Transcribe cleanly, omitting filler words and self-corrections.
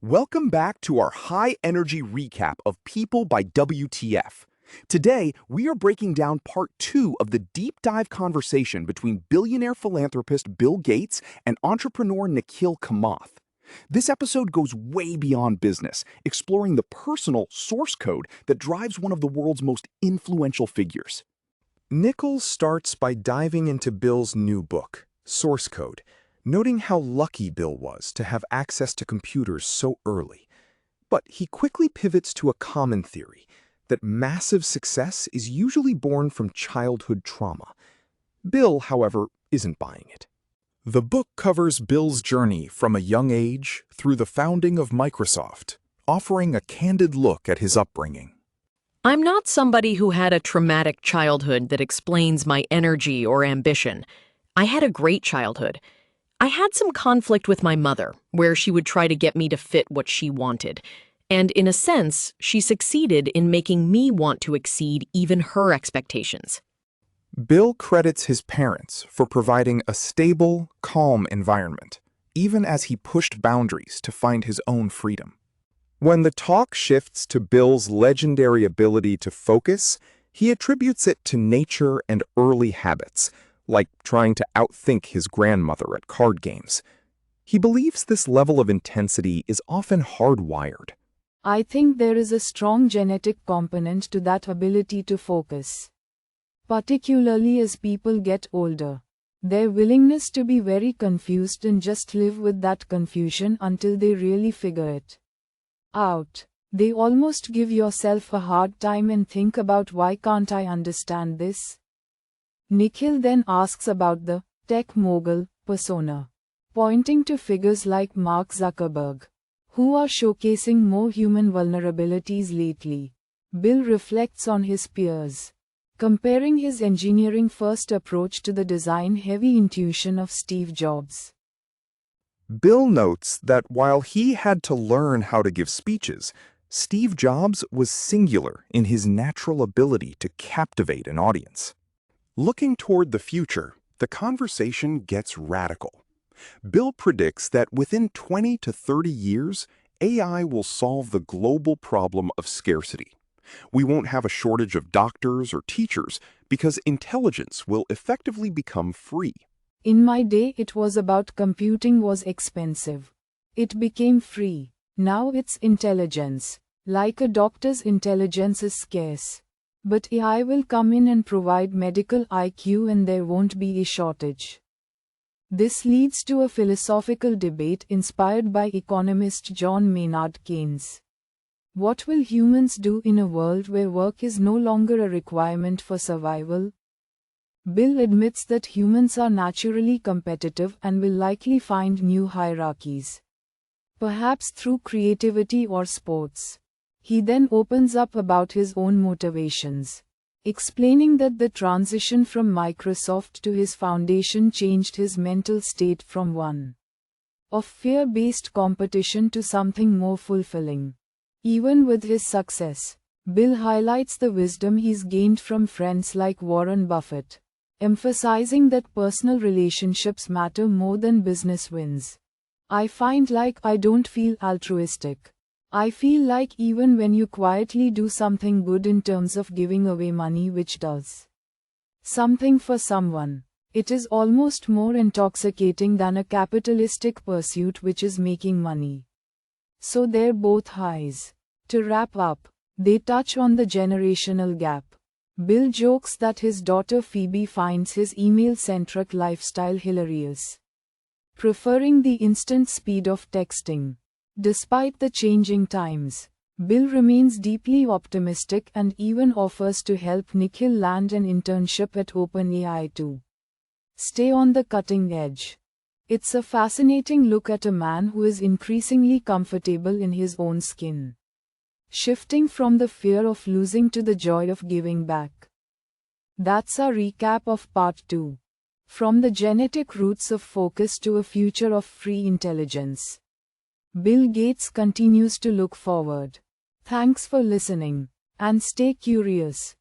Welcome back to our high-energy recap of People by WTF. Today, we are breaking down part 2 of the deep dive conversation between billionaire philanthropist Bill Gates and entrepreneur Nikhil Kamath. This episode goes way beyond business, exploring the personal source code that drives one of the world's most influential figures. Nikhil starts by diving into Bill's new book, Source Code, noting how lucky Bill was to have access to computers so early. But he quickly pivots to a common theory, that massive success is usually born from childhood trauma. Bill, however, isn't buying it. The book covers Bill's journey from a young age through the founding of Microsoft, offering a candid look at his upbringing. I'm not somebody who had a traumatic childhood that explains my energy or ambition. I had a great childhood. I had some conflict with my mother, where she would try to get me to fit what she wanted. And in a sense, she succeeded in making me want to exceed even her expectations. Bill credits his parents for providing a stable, calm environment, even as he pushed boundaries to find his own freedom. When the talk shifts to Bill's legendary ability to focus, he attributes it to nature and early habits, like trying to outthink his grandmother at card games. He believes this level of intensity is often hardwired. I think there is a strong genetic component to that ability to focus. Particularly as people get older. Their willingness to be very confused and just live with that confusion until they really figure it out. They almost give yourself a hard time and think about why can't I understand this? Nikhil then asks about the tech mogul persona, pointing to figures like Mark Zuckerberg, who are showcasing more human vulnerabilities lately. Bill reflects on his peers, comparing his engineering-first approach to the design-heavy intuition of Steve Jobs. Bill notes that while he had to learn how to give speeches, Steve Jobs was singular in his natural ability to captivate an audience. Looking toward the future, the conversation gets radical. Bill predicts that within 20 to 30 years, AI will solve the global problem of scarcity. We won't have a shortage of doctors or teachers because intelligence will effectively become free. In my day, it was about computing was expensive. It became free. Now it's intelligence. Like a doctor's intelligence is scarce. But AI will come in and provide medical IQ and there won't be a shortage. This leads to a philosophical debate inspired by economist John Maynard Keynes. What will humans do in a world where work is no longer a requirement for survival? Bill admits that humans are naturally competitive and will likely find new hierarchies. Perhaps through creativity or sports. He then opens up about his own motivations, explaining that the transition from Microsoft to his foundation changed his mental state from one of fear-based competition to something more fulfilling. Even with his success, Bill highlights the wisdom he's gained from friends like Warren Buffett, emphasizing that personal relationships matter more than business wins. I find like I don't feel altruistic. I feel like even when you quietly do something good in terms of giving away money which does something for someone, it is almost more intoxicating than a capitalistic pursuit which is making money. So they're both highs. To wrap up, they touch on the generational gap. Bill jokes that his daughter Phoebe finds his email-centric lifestyle hilarious, preferring the instant speed of texting. Despite the changing times, Bill remains deeply optimistic and even offers to help Nikhil land an internship at OpenAI to stay on the cutting edge. It's a fascinating look at a man who is increasingly comfortable in his own skin, shifting from the fear of losing to the joy of giving back. That's a recap of part 2. From the genetic roots of focus to a future of free intelligence. Bill Gates continues to look forward. Thanks for listening, and stay curious.